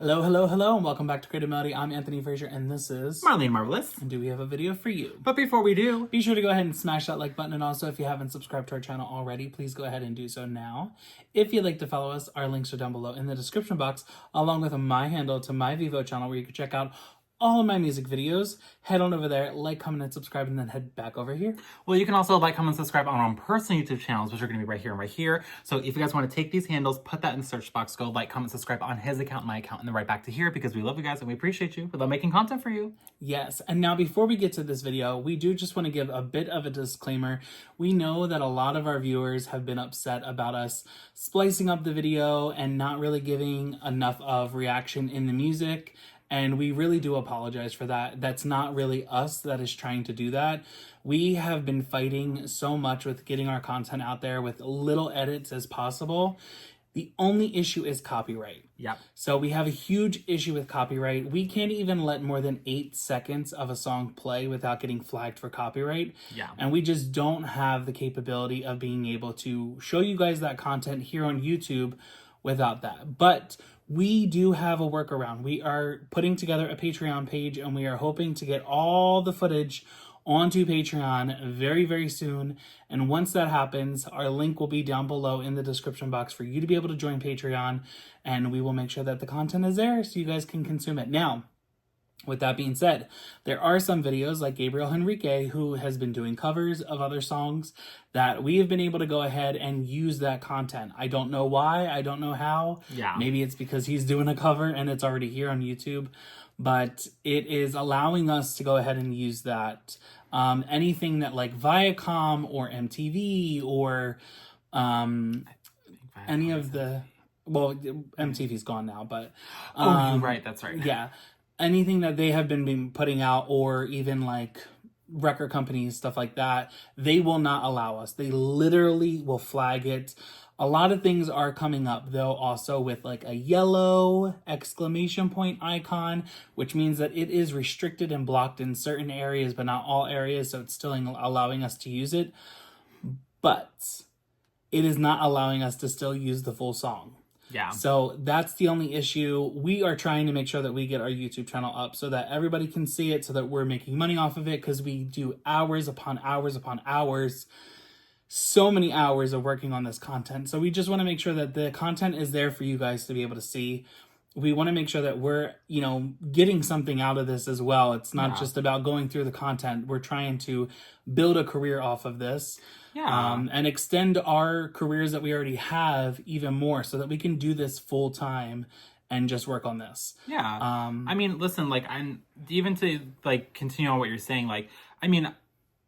Hello, hello, hello, and welcome back to CreativeMelodi. I'm Anthony Frazer, and this is Marlene Marvelous. And do we have a video for you? But before we do, be sure to go ahead and smash that like button, and also if you haven't subscribed to our channel already, please go ahead and do so now. If you'd like to follow us, our links are down below in the description box, along with my handle to my Vivo channel where you can check out all of my music videos. Head on over there, like, comment, and subscribe, and then head back over here. Well, you can also like, comment, subscribe on our own personal YouTube channels, which are going to be right here and right here. So if you guys want to take these handles, put that in the search box, go like, comment, subscribe on his account, my account, and then right back to here, because we love you guys and we appreciate you. We love making content for you. Yes, and now before we get to this video, we do just want to give a bit of a disclaimer. We know that a lot of our viewers have been upset about us splicing up the video and not really giving enough of reaction in the music. And we really do apologize for that. That's not really us that is trying to do that. We have been fighting so much with getting our content out there with little edits as possible. The only issue is copyright. Yep. So we have a huge issue with copyright. We can't even let more than 8 seconds of a song play without getting flagged for copyright. Yeah. And we just don't have the capability of being able to show you guys that content here on YouTube without that. But we do have a workaround. We are putting together a Patreon page, and we are hoping to get all the footage onto Patreon very, very soon. And once that happens, our link will be down below in the description box for you to be able to join Patreon, and we will make sure that the content is there so you guys can consume it. Now, with that being said, there are some videos like Gabriel Henrique, who has been doing covers of other songs, that we have been able to go ahead and use that content. I don't know why. I don't know how. Yeah. Maybe it's because he's doing a cover and it's already here on YouTube. But it is allowing us to go ahead and use that. Anything that like Viacom or MTV or any of the... Well, MTV's gone now, but... oh, you're right. That's right. Yeah. Anything that they have been putting out, or even like record companies, stuff like that, they will not allow us. They literally will flag it. A lot of things are coming up though, also with like a yellow exclamation point icon, which means that it is restricted and blocked in certain areas, but not all areas. So it's still allowing us to use it, but it is not allowing us to still use the full song. Yeah. So that's the only issue. We are trying to make sure that we get our YouTube channel up so that everybody can see it, so that we're making money off of it, because we do hours upon hours upon hours, so many hours of working on this content. So we just want to make sure that the content is there for you guys to be able to see. We want to make sure that we're, getting something out of this as well. It's not just about going through the content. We're trying to build a career off of this. Yeah. And extend our careers that we already have even more, so that we can do this full time and just work on this. Yeah. I mean, listen, like, even to like continue on what you're saying, like, I mean,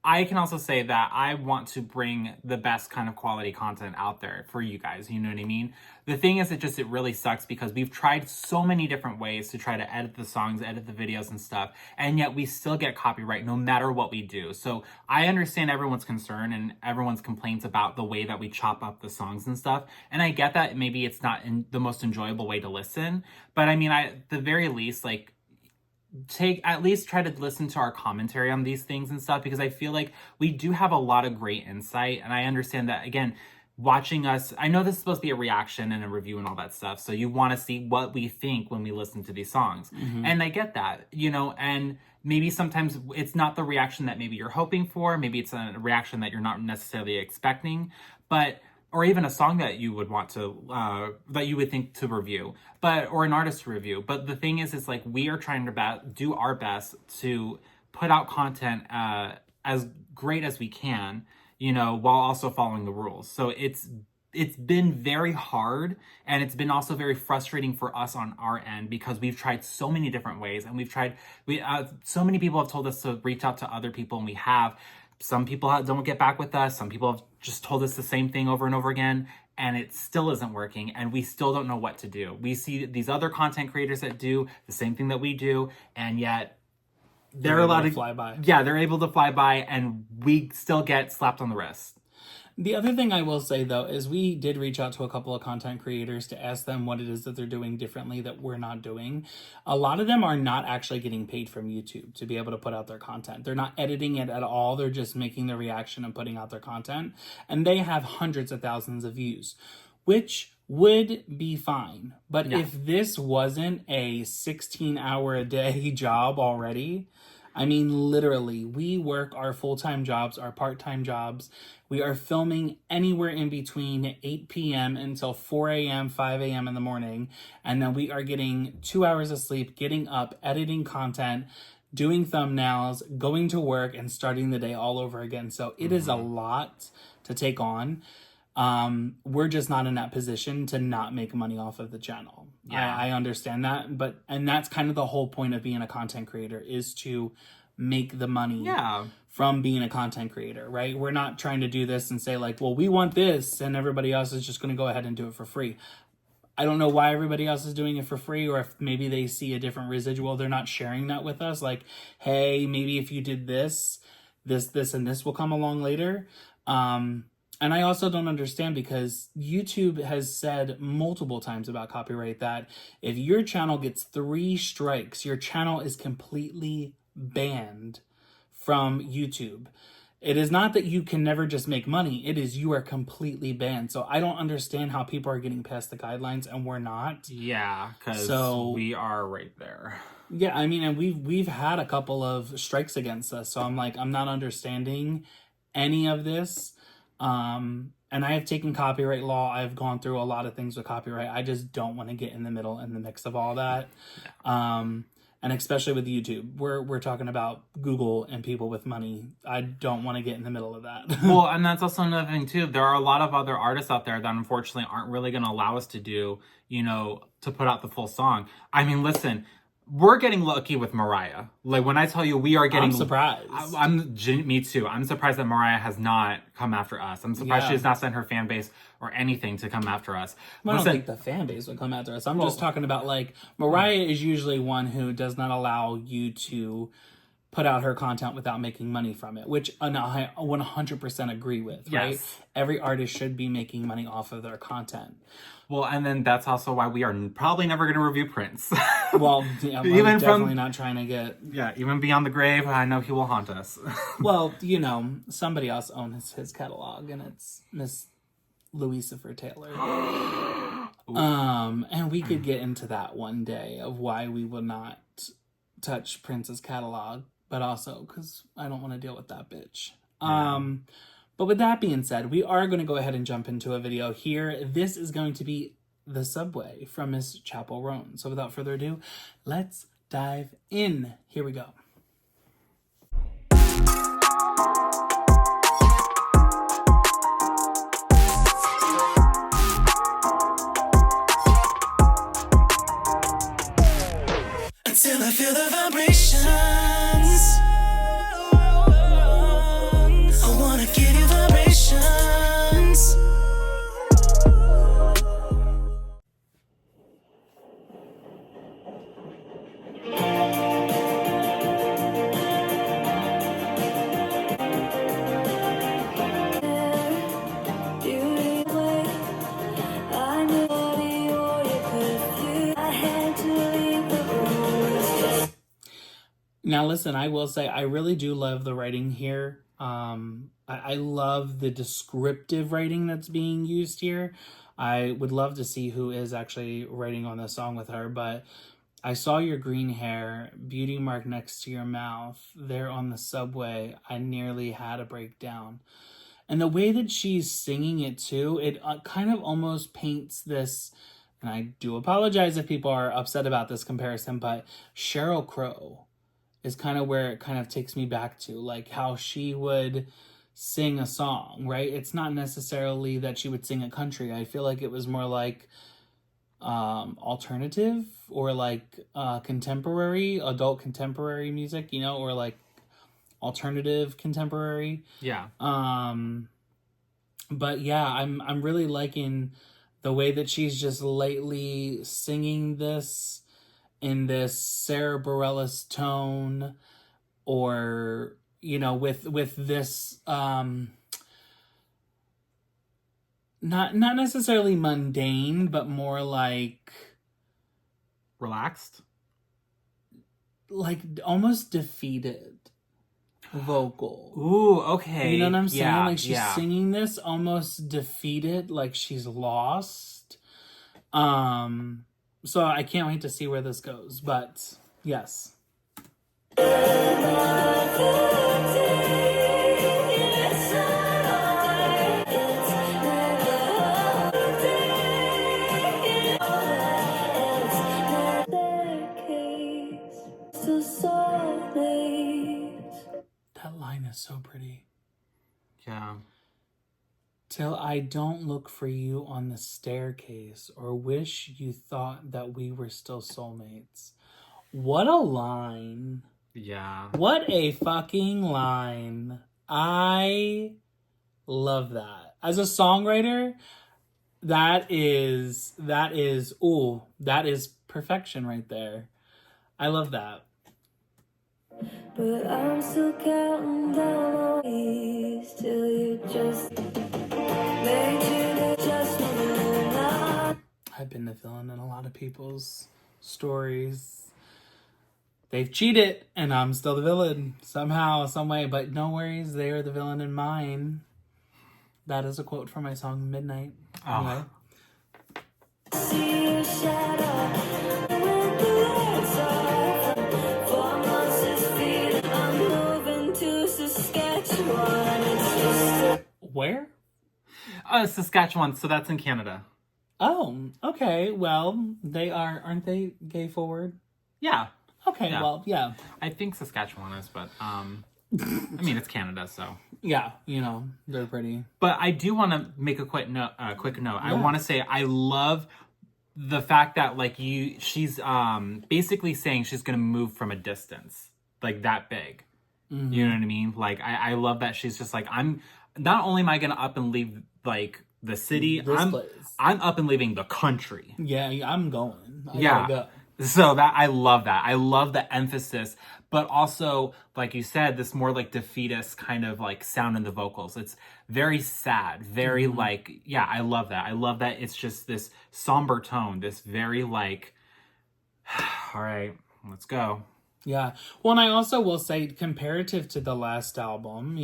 I can also say that I want to bring the best kind of quality content out there for you guys. You know what I mean? The thing is, it really sucks because we've tried so many different ways to try to edit the songs, edit the videos and stuff, and yet we still get copyright no matter what we do. So I understand everyone's concern and everyone's complaints about the way that we chop up the songs and stuff. And I get that maybe it's not the most enjoyable way to listen, but I mean, at the very least, like, at least try to listen to our commentary on these things and stuff, because I feel like we do have a lot of great insight. And I understand that, again, watching us, I know this is supposed to be a reaction and a review and all that stuff, so you want to see what we think when we listen to these songs. And I get that, and maybe sometimes it's not the reaction that maybe you're hoping for, maybe it's a reaction that you're not necessarily expecting, or even a song that you would want to, that you would think to review, or an artist to review. But the thing is, it's like, we are trying to do our best to put out content as great as we can, while also following the rules. So it's been very hard, and it's been also very frustrating for us on our end, because we've tried so many different ways, and so many people have told us to reach out to other people, and we have. Some people don't get back with us. Some people have just told us the same thing over and over again, and it still isn't working, and we still don't know what to do. We see these other content creators that do the same thing that we do, and yet they're allowed to fly by. Yeah, they're able to fly by, and we still get slapped on the wrist. The other thing I will say, though, is we did reach out to a couple of content creators to ask them what it is that they're doing differently that we're not doing. A lot of them are not actually getting paid from YouTube to be able to put out their content. They're not editing it at all. They're just making the reaction and putting out their content. And they have hundreds of thousands of views, which would be fine. But Yeah. if this wasn't a 16-hour-a-day job already, I mean, literally, we work our full-time jobs, our part-time jobs. We are filming anywhere in between 8 p.m. until 4 a.m., 5 a.m. in the morning. And then we are getting 2 hours of sleep, getting up, editing content, doing thumbnails, going to work, and starting the day all over again. So it is a lot to take on. We're just not in that position to not make money off of the channel. Yeah. I understand that, and that's kind of the whole point of being a content creator, is to make the money Yeah. from being a content creator, right? We're not trying to do this and say like, well, we want this and everybody else is just going to go ahead and do it for free. I don't know why everybody else is doing it for free, or if maybe they see a different residual, they're not sharing that with us. Like, hey, maybe if you did this, and this will come along later. And I also don't understand, because YouTube has said multiple times about copyright that if your channel gets 3 strikes, your channel is completely banned from YouTube. It is not that you can never just make money. It is you are completely banned. So I don't understand how people are getting past the guidelines and we're not. Yeah, because we are right there. Yeah, I mean, and we've had a couple of strikes against us. So I'm like, I'm not understanding any of this. And I have taken copyright law. I've gone through a lot of things with copyright. I just don't want to get in the middle, in the mix of all that. Yeah. And especially with YouTube, we're talking about Google and people with money. I don't want to get in the middle of that. Well, and that's also another thing too. There are a lot of other artists out there that unfortunately aren't really going to allow us to do, to put out the full song. I mean, listen, we're getting lucky with Mariah. Like, when I tell you we are getting... I'm surprised. Me too. I'm surprised that Mariah has not come after us. I'm surprised she has not sent her fan base or anything to come after us. I don't think the fan base would come after us. I'm just talking about, like, Mariah is usually one who does not allow you to put out her content without making money from it, which I 100% agree with, right? Yes. Every artist should be making money off of their content. Well, and then that's also why we are probably never going to review Prince. Well, yeah, I'm Even definitely not trying to get... Yeah, even beyond the grave, I know he will haunt us. Well, somebody else owns his catalog, and it's Miss Lucifer Taylor. And we could get into that one day of why we will not touch Prince's catalog, but also because I don't want to deal with that bitch. But with that being said, we are going to go ahead and jump into a video here. This is going to be The Subway from Miss Chappell Roan. So without further ado, let's dive in. Here we go. Until I feel the vibrations, I wanna give you vibrations. Now, listen, I will say I really do love the writing here. I love the descriptive writing that's being used here. I would love to see who is actually writing on this song with her, but I saw your green hair, beauty mark next to your mouth, there on the subway. I nearly had a breakdown. And the way that she's singing it too, it kind of almost paints this, and I do apologize if people are upset about this comparison, but Sheryl Crow is kind of where it kind of takes me back to, like how she would sing a song, right? It's not necessarily that she would sing a country. I feel like it was more like alternative or like contemporary, adult contemporary music, or like alternative contemporary. Yeah. But yeah, I'm really liking the way that she's just lately singing this in this Sarah Bareilles tone, or with this not necessarily mundane, but more like Relaxed, like almost defeated vocal. Ooh, okay. You know what I'm saying? Yeah, like she's singing this almost defeated, like she's lost. So I can't wait to see where this goes. But yes. That line is so pretty. Yeah. Till I don't look for you on the staircase or wish you thought that we were still soulmates. What a line. Yeah. What a fucking line. I love that. As a songwriter, that is perfection right there. I love that. But I'm still counting down all these till you just made you just now. I've been the villain in a lot of people's stories. They've cheated, and I'm still the villain somehow, some way. But no worries, they are the villain in mine. That is a quote from my song Midnight. Oh. Anyway. See your shadow with the lights off. 4 months is feet. I'm moving to Saskatchewan. It's just Where? Saskatchewan, so that's in Canada. Oh, okay. Well, aren't they gay forward? Yeah. Okay, Yeah. well, yeah. I think Saskatchewan is, but I mean it's Canada, so. Yeah, they're pretty. But I do want to make a quick note. I Yeah. want to say I love the fact that she's basically saying she's gonna move from a distance, like that big. Mm-hmm. You know what I mean? Like I love that she's just like, I'm not only am I gonna up and leave like the city, Place. I'm up and leaving the country. Yeah, I'm going. I Yeah. gotta go. So I love that. I love the emphasis, but also, like you said, this more like defeatist kind of like sound in the vocals. It's very sad, very I love that. I love that it's just this somber tone, this very like, all right, let's go. Yeah. Well, and I also will say, comparative to the last album,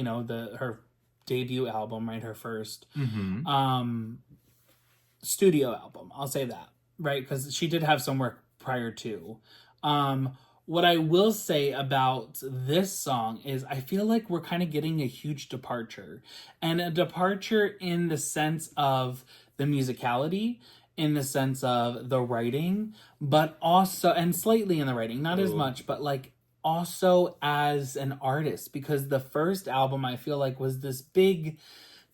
her debut album, right? Her first studio album. I'll say that, right? Because she did have some work prior to. What I will say about this song is I feel like we're kind of getting a huge departure. And a departure in the sense of the musicality, in the sense of the writing, but also, and slightly in the writing, not as much, but like also as an artist. Because the first album I feel like was this big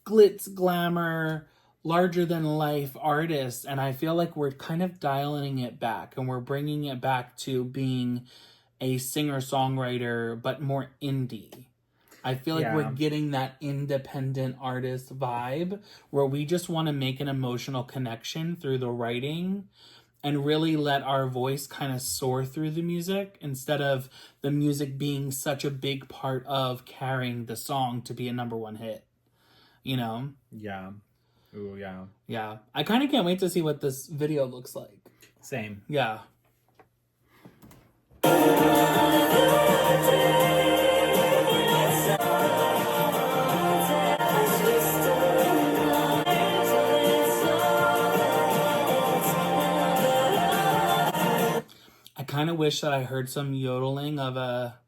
glitz, glamour, larger than life artist, and I feel like we're kind of dialing it back and we're bringing it back to being a singer-songwriter but more indie. I feel like we're getting that independent artist vibe where we just want to make an emotional connection through the writing and really let our voice kind of soar through the music instead of the music being such a big part of carrying the song to be a number one hit. Yeah. Ooh, yeah. Yeah. I kind of can't wait to see what this video looks like. Same. Yeah. I kind of wish that I heard some yodeling of a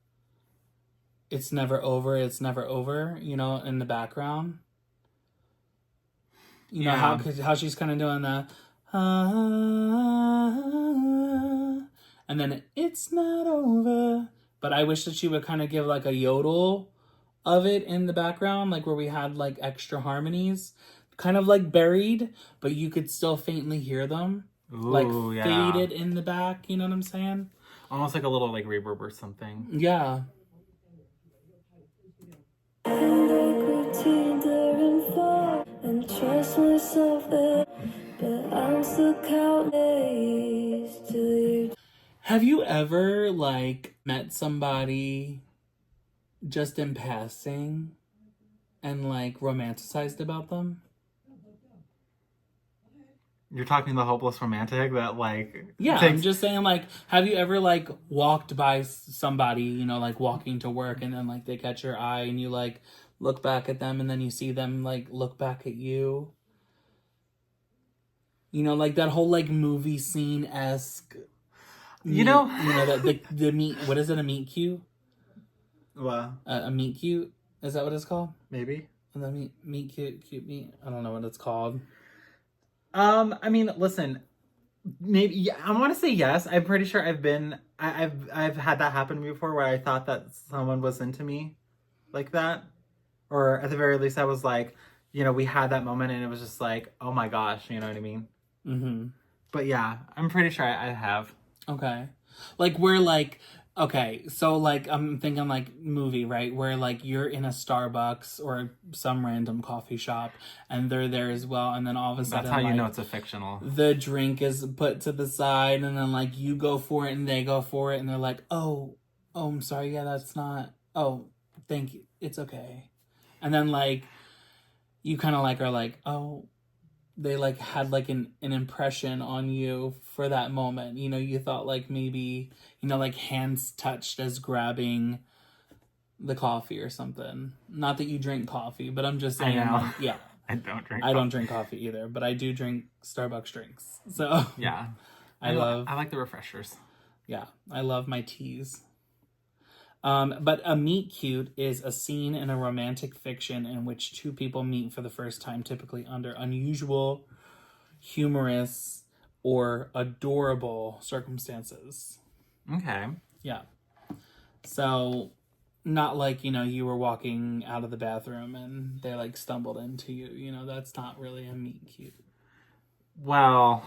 "It's never over, it's never over," in the background. You know how she's kind of doing the and then it's not over. But I wish that she would kind of give like a yodel of it in the background, like where we had like extra harmonies, kind of like buried, but you could still faintly hear them. Ooh, like faded in the back, you know what I'm saying? Almost like a little like reverb or something. Yeah. And trust myself there, but I'm still counting till you. Have you ever met somebody just in passing and romanticized about them? You're talking the hopeless romantic that Yeah, I'm just saying have you ever walked by somebody, walking to work and then they catch your eye and you look back at them and then you see them look back at you? You know, like that whole like movie scene-esque. You know, that the meat. What is it? A meat cute? well, A meat cute? Is that what it's called? maybe. The meat cute meat. I don't know what it's called. I mean, listen, maybe yeah, I want to say yes. I'm pretty sure I've had that happen before where I thought that someone was into me like that, or at the very least, I was like, we had that moment and it was just like, oh my gosh, you know what I mean? Mm-hmm. But yeah, I'm pretty sure I have. Okay. Like we're like, okay, so like I'm thinking like movie, right? Where like you're in a Starbucks or some random coffee shop and they're there as well, and then all of a sudden That's how you like, know it's a fictional. the drink is put to the side and then like you go for it and they go for it and they're like, oh, I'm sorry, yeah, that's not, oh, thank you, it's okay. And then like you kind of like are like, oh, they like had like an impression on you for that moment. You thought like maybe, like hands touched as grabbing the coffee or something. Not that you drink coffee, but I'm just saying, I know. like, yeah. I don't drink. I don't drink coffee either, but I do drink Starbucks drinks. So Yeah, I like the refreshers. yeah, I love my teas. But a meet cute is a scene in a romantic fiction in which two people meet for the first time, typically under unusual, humorous, or adorable circumstances. Okay. Yeah. So, not like, you were walking out of the bathroom and they like stumbled into you. That's not really a meet cute. Well,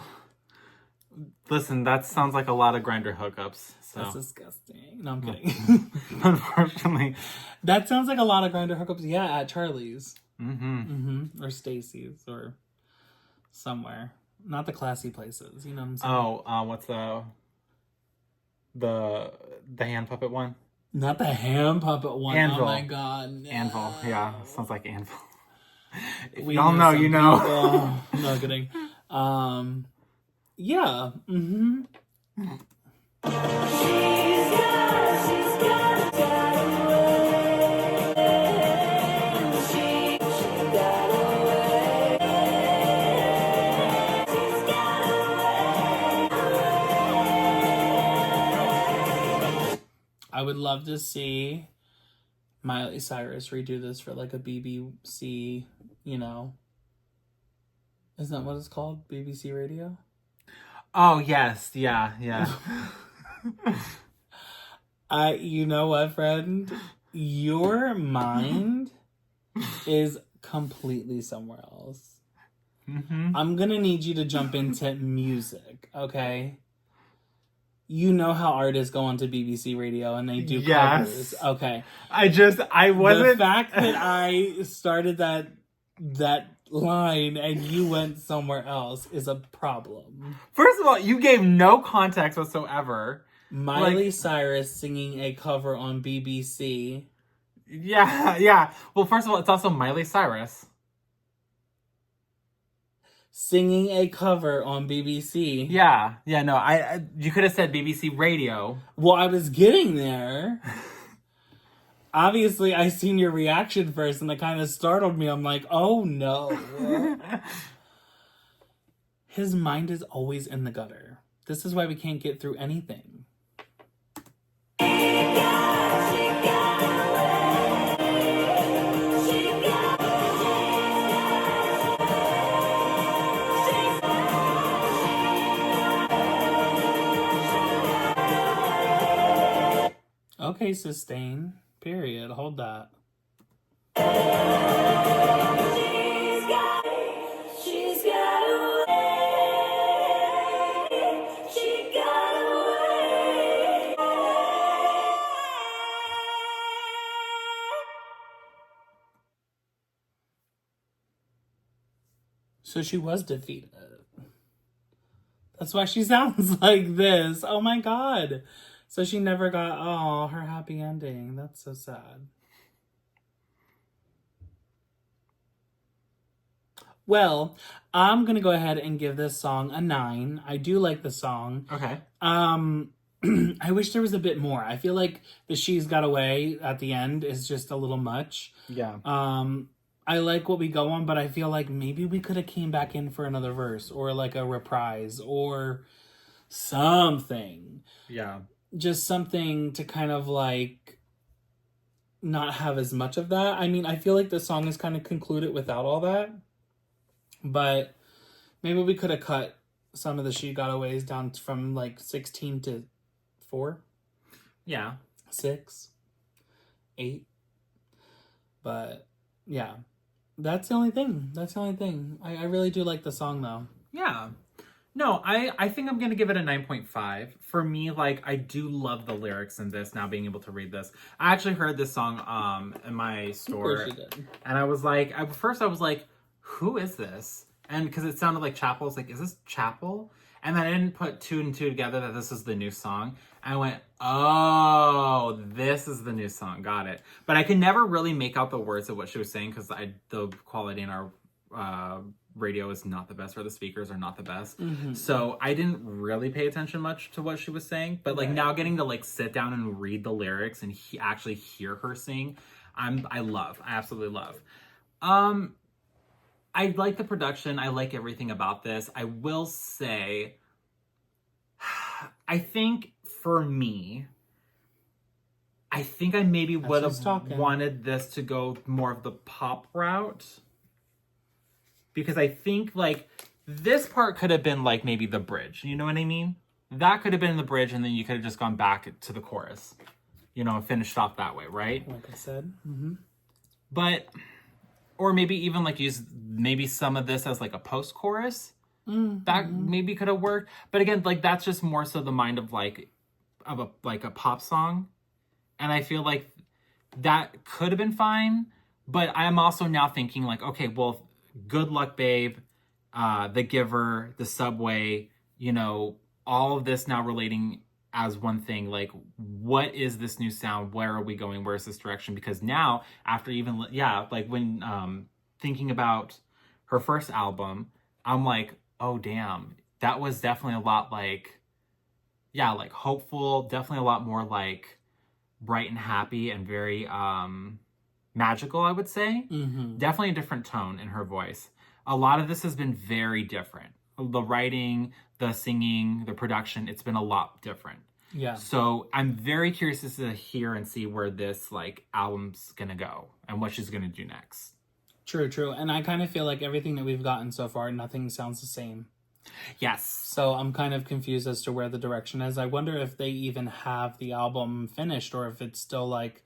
listen, that sounds like a lot of grinder hookups. So. That's disgusting. No, I'm kidding. Unfortunately. That sounds like a lot of grinder hookups. Yeah, at Charlie's. Mm-hmm. Mm-hmm. Or Stacy's or somewhere. Not the classy places. You know what I'm saying? Oh, what's the hand puppet one? Not the ham puppet one. Anvil. Oh my god. No. Anvil. Yeah, sounds like Anvil. If We y'all know, some you know. people. No kidding. Yeah. Mm-hmm. I would love to see Miley Cyrus redo this for like a BBC, isn't that what it's called? BBC Radio? Oh, yes. Yeah. You know what, friend? Your mind is completely somewhere else. Mm-hmm. I'm gonna need you to jump into music, okay? You know how artists go onto BBC Radio and they do covers. Okay. I wasn't... The fact that I started that line and you went somewhere else is a problem. First of all, you gave no context whatsoever. Miley Cyrus singing a cover on BBC. Yeah. Well, first of all, it's also Miley Cyrus. Singing a cover on BBC. Yeah, no, I you could have said BBC Radio. Well, I was getting there. Obviously, I seen your reaction first, and it kind of startled me. I'm like, oh no. His mind is always in the gutter. This is why we can't get through anything. Okay, sustain. Period. Hold that. She's got away. She got away. So she was defeated. That's why she sounds like this. Oh my god. So she never got, her happy ending. That's so sad. Well, I'm going to go ahead and give this song a 9. I do like the song. Okay. I wish there was a bit more. I feel like the She's Got Away at the end is just a little much. Yeah. I like what we go on, but I feel like maybe we could have came back in for another verse or like a reprise or something. Yeah. Just something to kind of like not have as much of that. I mean, I feel like the song is kind of concluded without all that, but maybe we could have cut some of the She Got Aways down from like 16 to 4. Yeah. 6, 8. But yeah, that's the only thing. I really do like the song though. Yeah. No, I think I'm going to give it a 9.5. For me, like, I do love the lyrics in this, now being able to read this. I actually heard this song in my store. Of course you did. And I was like, at first I was like, who is this? And because it sounded like Chappell, I was like, is this Chappell? And then I didn't put 2 and 2 together that this is the new song. And I went, oh, this is the new song. Got it. But I could never really make out the words of what she was saying because the quality in our radio is not the best, or the speakers are not the best. Mm-hmm. So I didn't really pay attention much to what she was saying. But like now getting to like sit down and read the lyrics and actually hear her sing, I absolutely love. I like the production. I like everything about this. I will say, I think for me, I think I maybe would have wanted this to go more of the pop route. Because I think like this part could have been like maybe the bridge. You know what I mean? That could have been the bridge and then you could have just gone back to the chorus. You know, and finished off that way, right? Like I said. Mm-hmm. But... or maybe even like use maybe some of this as like a post-chorus. Mm-hmm. That maybe could have worked. But again, like that's just more so the mind of a pop song. And I feel like that could have been fine. But I'm also now thinking like, okay, well, Good Luck Babe, The Giver, The Subway, you know, all of this now relating as one thing, like what is this new sound, where are we going, where's this direction? Because now after even like when thinking about her first album, I'm like, oh damn, that was definitely a lot like like hopeful, definitely a lot more like bright and happy and very magical, I would say. Mm-hmm. Definitely a different tone in her voice. A lot of this has been very different. The writing, the singing, the production, it's been a lot different. Yeah. So I'm very curious to hear and see where this like album's gonna go and what she's gonna do next. True. And I kind of feel like everything that we've gotten so far, nothing sounds the same. Yes. So I'm kind of confused as to where the direction is. I wonder if they even have the album finished or if it's still like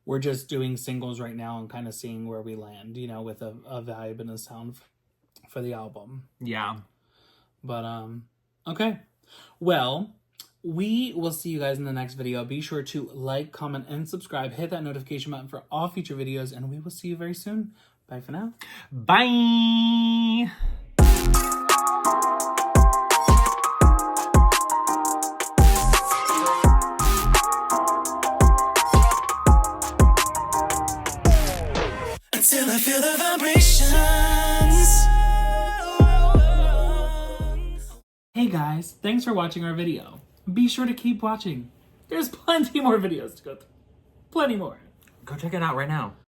we're just doing singles right now and kind of seeing where we land, you know, with a vibe and a sound for the album. Yeah. But, okay. Well, we will see you guys in the next video. Be sure to like, comment, and subscribe. Hit that notification button for all future videos, and we will see you very soon. Bye for now. Bye! Until I feel the vibrations. Hey guys, thanks for watching our video. Be sure to keep watching. There's plenty more videos to go through. Plenty more. Go check it out right now.